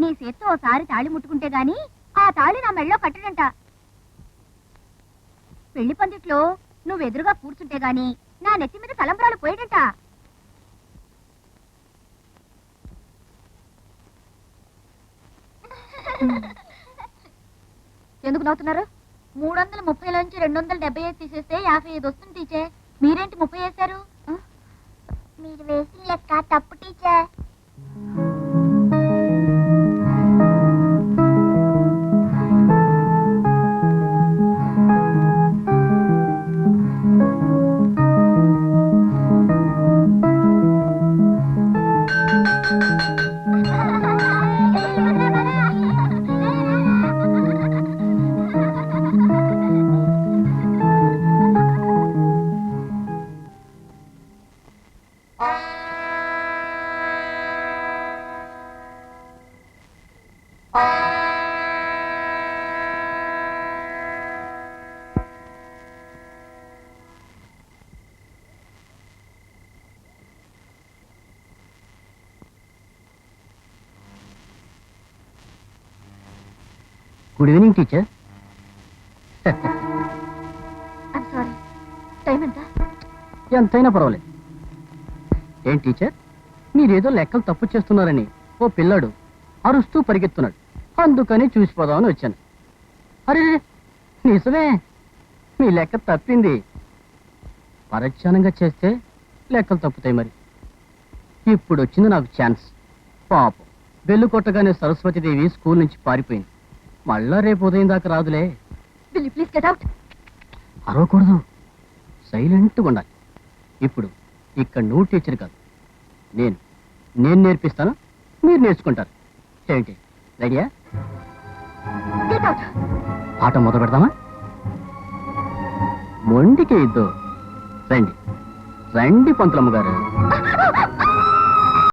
నీ చేత్తో ఓసారి తాళి ముట్టుకుంటే గాని ఆ తాళి నా మెళ్ళో కట్టడంట. పెళ్లి పందిట్లో నువ్వు ఎదురుగా కూర్చుంటే గాని నా నెత్తి మీద తలంబ్రాలు పోయేటంట. ఎందుకు నవ్వుతున్నారు? 330లోంచి 275 తీసేస్తే 55 వస్తుంది టీచర్. మీరేంటి 30 వేశారు? మీరు వేసిన లెక్క తప్పు టీచర్. Good evening teacher. ఎంతైనా పర్వాలేదు. ఏం టీచర్, మీరేదో లెక్కలు తప్పు చేస్తున్నారని ఓ పిల్లాడు అరుస్తూ పరిగెత్తున్నాడు, అందుకని చూసిపోదామని వచ్చాను. అరే నిజమే, మీ లెక్క తప్పింది. పరధ్యానంగా చేస్తే లెక్కలు తప్పుతాయి. మరి ఇప్పుడు వచ్చింది నాకు ఛాన్స్. పాపం బెల్లు కొట్టగానే సరస్వతీదేవి స్కూల్ నుంచి పారిపోయింది. మళ్ళా రేపు ఉదయం దాకా రాదులే. అరవకూడదు, సైలెంట్గా ఉండాలి. ఇప్పుడు ఇక్కడ నువ్వు టీచర్ కాదు, నేను నేర్పిస్తాను, మీరు నేర్చుకుంటారు. ఏంటి రెడీయా? పాట మొదలు పెడతామా? మొండికి ఇద్దు. రండి రండి పంతులమ్మ గారు.